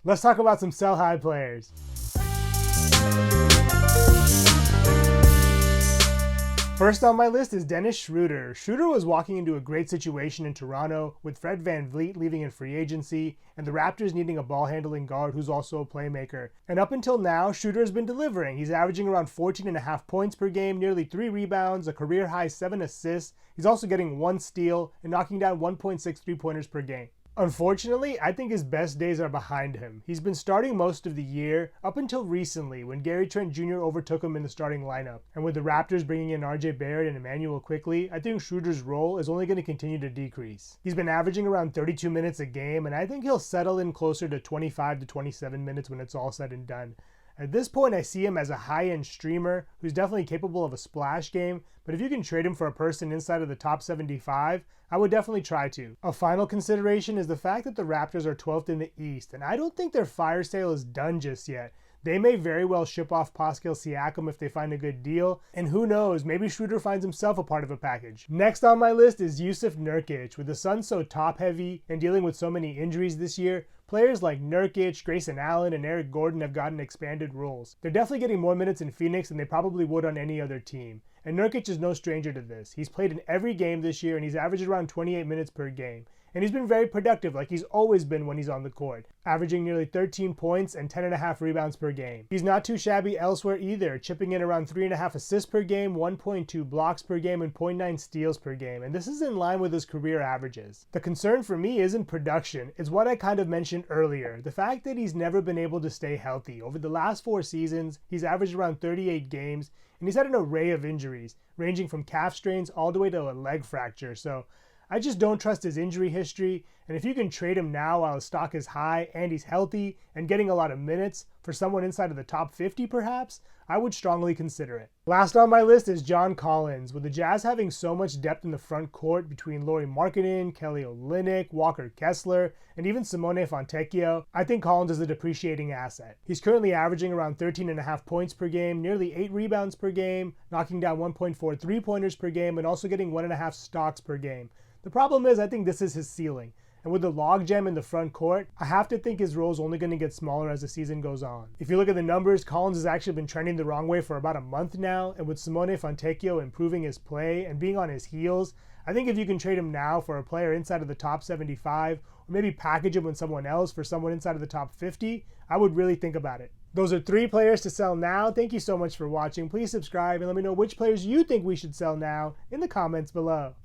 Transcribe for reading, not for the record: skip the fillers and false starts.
Let's talk about some sell high players. First on my list is Dennis Schroeder. Schroeder was walking into a great situation in Toronto with Fred VanVleet leaving in free agency and the Raptors needing a ball handling guard who's also a playmaker. And up until now, Schroeder has been delivering. He's averaging around 14.5 points per game, nearly 3 rebounds, a career high 7 assists. He's also getting 1 steal and knocking down 1.6 3-pointers per game. Unfortunately, I think his best days are behind him. He's been starting most of the year, up until recently when Gary Trent Jr. overtook him in the starting lineup. And with the Raptors bringing in RJ Barrett and Emmanuel Quickley, I think Schroeder's role is only going to continue to decrease. He's been averaging around 32 minutes a game, and I think he'll settle in closer to 25 to 27 minutes when it's all said and done. At this point, I see him as a high-end streamer who's definitely capable of a splash game, but if you can trade him for a person inside of the top 75, I would definitely try to. A final consideration is the fact that the Raptors are 12th in the East, and I don't think their fire sale is done just yet. They may very well ship off Pascal Siakam if they find a good deal, and who knows, maybe Schroeder finds himself a part of a package. Next on my list is Jusuf Nurkic. With the Suns so top-heavy and dealing with so many injuries this year, players like Nurkic, Grayson Allen, and Eric Gordon have gotten expanded roles. They're definitely getting more minutes in Phoenix than they probably would on any other team. And Nurkic is no stranger to this. He's played in every game this year and he's averaged around 28 minutes per game. And he's been very productive like he's always been when he's on the court, averaging nearly 13 points and 10.5 rebounds per game. He's not too shabby elsewhere either, chipping in around 3.5 assists per game, 1.2 blocks per game, and 0.9 steals per game, and this is in line with his career averages. The concern for me isn't production, it's what I kind of mentioned earlier, the fact that he's never been able to stay healthy. Over the last 4 seasons, he's averaged around 38 games, and he's had an array of injuries, ranging from calf strains all the way to a leg fracture, so I just don't trust his injury history, and if you can trade him now while his stock is high and he's healthy and getting a lot of minutes for someone inside of the top 50 perhaps, I would strongly consider it. Last on my list is John Collins. With the Jazz having so much depth in the front court between Lauri Markkanen, Kelly Olynyk, Walker Kessler, and even Simone Fontecchio, I think Collins is a depreciating asset. He's currently averaging around 13.5 points per game, nearly 8 rebounds per game, knocking down 1.4 3-pointers per game, and also getting 1.5 stocks per game. The problem is I think this is his ceiling. And with the logjam in the front court, I have to think his role is only going to get smaller as the season goes on. If you look at the numbers, Collins has actually been trending the wrong way for about a month now, and with Simone Fontecchio improving his play and being on his heels, I think if you can trade him now for a player inside of the top 75, or maybe package him with someone else for someone inside of the top 50, I would really think about it. Those are 3 players to sell now. Thank you so much for watching. Please subscribe and let me know which players you think we should sell now in the comments below.